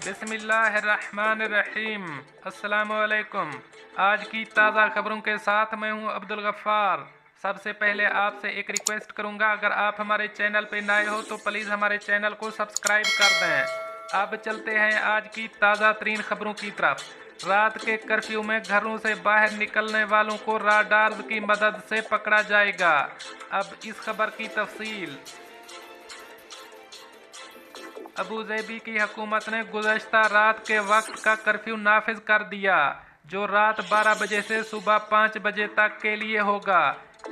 बिस्मिल्लाहिर्रहमानिर्रहीम। अस्सलामुअलैकुम। आज की ताज़ा खबरों के साथ मैं हूं अब्दुल गफ्फार। सबसे पहले आपसे एक रिक्वेस्ट करूंगा, अगर आप हमारे चैनल पे नए हो तो प्लीज़ हमारे चैनल को सब्सक्राइब कर दें। अब चलते हैं आज की ताज़ा तरीन खबरों की तरफ। रात के कर्फ्यू में घरों से बाहर निकलने वालों को राडार्स की मदद से पकड़ा जाएगा। अब इस खबर की तफसील। अबूज़ेबी की हुकूमत ने गुज़श्ता रात के वक्त का कर्फ्यू नाफिज कर दिया, जो रात 12 बजे से सुबह 5 बजे तक के लिए होगा।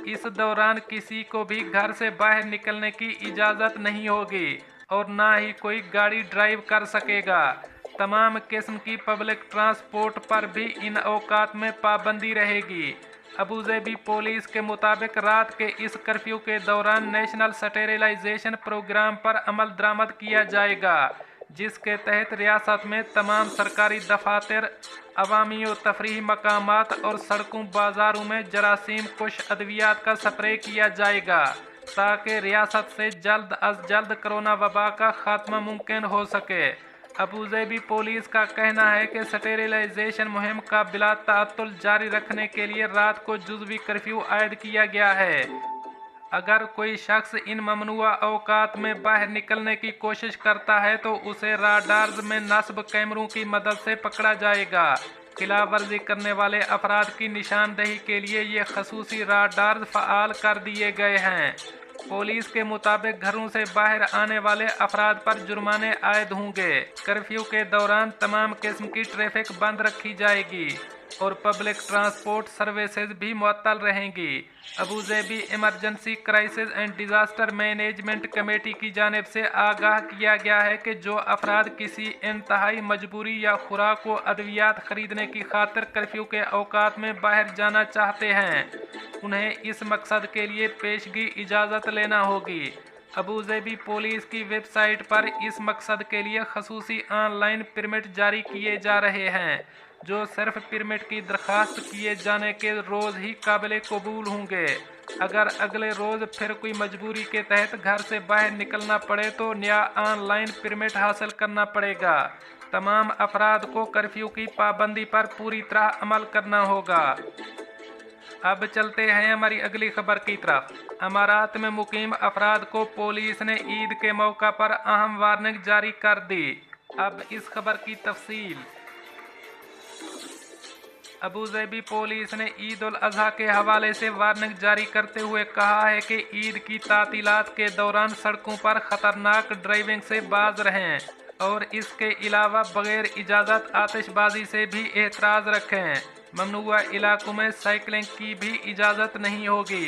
इस दौरान किसी को भी घर से बाहर निकलने की इजाज़त नहीं होगी और ना ही कोई गाड़ी ड्राइव कर सकेगा। तमाम किस्म की पब्लिक ट्रांसपोर्ट पर भी इन औकात में पाबंदी रहेगी। अबूज़ेबी पुलिस के मुताबिक रात के इस कर्फ्यू के दौरान नेशनल स्टेरिलाइजेशन प्रोग्राम पर अमल दरामद किया जाएगा, जिसके तहत रियासत में तमाम सरकारी दफातर, अवामी व तफरीही मकामात और सड़कों बाज़ारों में जरासीम कुश अद्वियात का स्प्रे किया जाएगा, ताकि रियासत से जल्द अज जल्द कोरोना वबा का खात्मा मुमकिन हो सके। अबूज़ेबी पुलिस का कहना है कि स्टेरिलाइजेशन मुहिम का बिला ताअत्तुल जारी रखने के लिए रात को जुज़वी कर्फ्यू आयद किया गया है। अगर कोई शख्स इन ममनुआ औकात में बाहर निकलने की कोशिश करता है तो उसे राडार्स में नस्ब कैमरों की मदद से पकड़ा जाएगा। खिलाफ वर्जी करने वाले अफराद की निशानदेही के लिए ये खसूसी राडार्स फ़आल कर दिए गए हैं। पुलिस के मुताबिक घरों से बाहर आने वाले अफराद पर जुर्माने आयद होंगे। कर्फ्यू के दौरान तमाम किस्म की ट्रैफिक बंद रखी जाएगी और पब्लिक ट्रांसपोर्ट सर्विसेज भी मुअत्तल रहेंगी। Abu Dhabi emergency crisis and disaster management committee की जानिब से आगाह किया गया है कि जो अफराद किसी इंतहाई मजबूरी या खुराक व अद्वियात खरीदने की खातिर कर्फ्यू के औकात में बाहर जाना चाहते हैं, उन्हें इस मकसद के लिए पेशगी इजाज़त लेना होगी। अबूज़ेबी पुलिस की वेबसाइट पर इस मकसद के लिए खसूसी ऑनलाइन परमिट जारी किए जा रहे हैं, जो सिर्फ परमिट की दरख्वास्त किए जाने के रोज़ ही काबिल कबूल होंगे। अगर अगले रोज़ फिर कोई मजबूरी के तहत घर से बाहर निकलना पड़े तो नया ऑनलाइन परमिट हासिल करना पड़ेगा। तमाम अफराद को कर्फ्यू की पाबंदी पर पूरी तरह अमल करना होगा। अब चलते हैं हमारी अगली खबर की तरफ। अमारात में मुकीम अफराद को पुलिस ने ईद के मौका पर अहम वार्निंग जारी कर दी। अब इस खबर की तफसील। अबूज़ेबी पुलिस ने ईद उल अज़हा के हवाले से वार्निंग जारी करते हुए कहा है कि ईद की तातीलात के दौरान सड़कों पर ख़तरनाक ड्राइविंग से बाज रहें और इसके अलावा बग़ैर इजाज़त आतिशबाजी से भी एहतराज़ रखें। ममनुआ इलाकों में साइकिलिंग की भी इजाज़त नहीं होगी।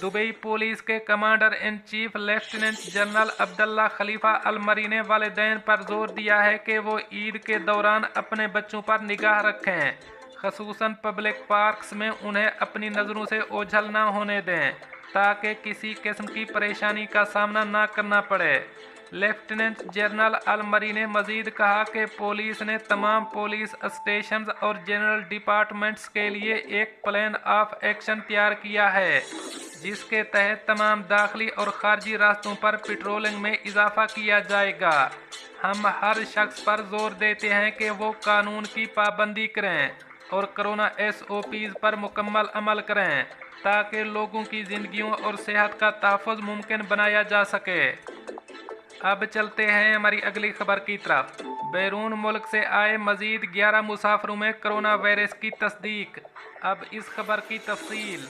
दुबई पुलिस के commander in chief lieutenant general Abdullah Khalifa Al Marri ने वालिदैन पर जोर दिया है कि वो ईद के दौरान अपने बच्चों पर निगाह रखें, खसूसन पब्लिक पार्क्स में उन्हें अपनी नज़रों से ओझल न होने दें, ताकि किसी किस्म की परेशानी का सामना न करना पड़े। लेफ्टिनेंट जनरल अल मरी ने मजीद कहा कि पुलिस ने तमाम पुलिस स्टेशंस और जनरल डिपार्टमेंट्स के लिए एक प्लान ऑफ एक्शन तैयार किया है, जिसके तहत तमाम दाखिली और खारजी रास्तों पर पेट्रोलिंग में इजाफा किया जाएगा। हम हर शख्स पर जोर देते हैं कि वो कानून की पाबंदी करें और कोरोना SOPs पर मुकम्मल अमल करें, ताकि लोगों की ज़िंदगियों और सेहत का तहफ़्फ़ुज़ मुमकिन बनाया जा सके। अब चलते हैं हमारी अगली खबर की तरफ। बैरून मुल्क से आए मज़ीद 11 मुसाफिरों में कोरोना वायरस की तस्दीक। अब इस खबर की तफसील।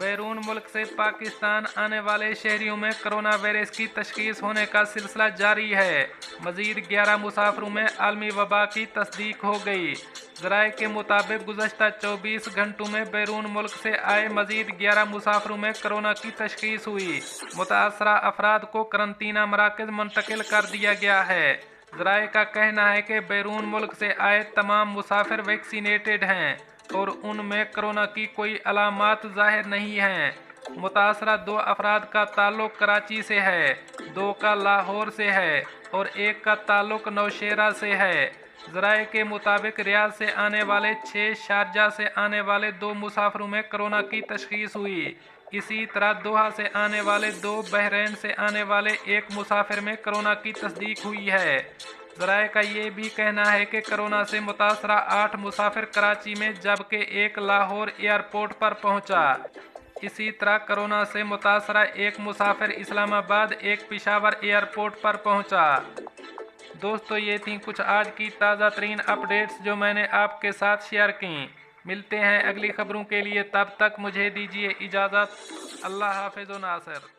बैरून मुल्क से पाकिस्तान आने वाले शहरियों में कोरोना वायरस की तशख़ीस होने का सिलसिला जारी है। मज़ीद 11 मुसाफिरों में आलमी वबा की तस्दीक हो गई। ज़राए के मुताबिक गुज़श्ता 24 घंटों में बैरून मुल्क से आए मज़ीद 11 मुसाफिरों में कोरोना की तशख़ीस हुई। मुतासरा अफराद को करंतना मराकज़ मुंतकिल कर दिया गया है। ज़राए का कहना है कि बैरून मुल्क से आए तमाम मुसाफिर वैक्सीनेटेड हैं और उनमें कोरोना की कोई अलामात ज़ाहिर नहीं हैं। मुतासरा 2 अफराद का ताल्लुक़ कराची से है, 2 का लाहौर से है और 1 का ताल्लुक़ नौशेरा से है। ज़राए के मुताबिक रियाद से आने वाले 6, शारजा से आने वाले 2 मुसाफिरों में कोरोना की तशख़ीस हुई। इसी तरह दोहा से आने वाले 2, बहरीन से आने वाले 1 मुसाफिर में कोरोना की तस्दीक हुई है। ज़राए का ये भी कहना है कि कोरोना से मुतासरा 8 मुसाफिर कराची में जबकि 1 लाहौर एयरपोर्ट पर पहुंचा। इसी तरह कोरोना से मुतासरा 1 मुसाफिर इस्लामाबाद, 1 पेशावर एयरपोर्ट पर पहुंचा। दोस्तों, ये थी कुछ आज की ताज़ा तरीन अपडेट्स जो मैंने आपके साथ शेयर की। मिलते हैं अगली खबरों के लिए, तब तक मुझे दीजिए इजाज़त। अल्लाह हाफ़िज़ नासिर।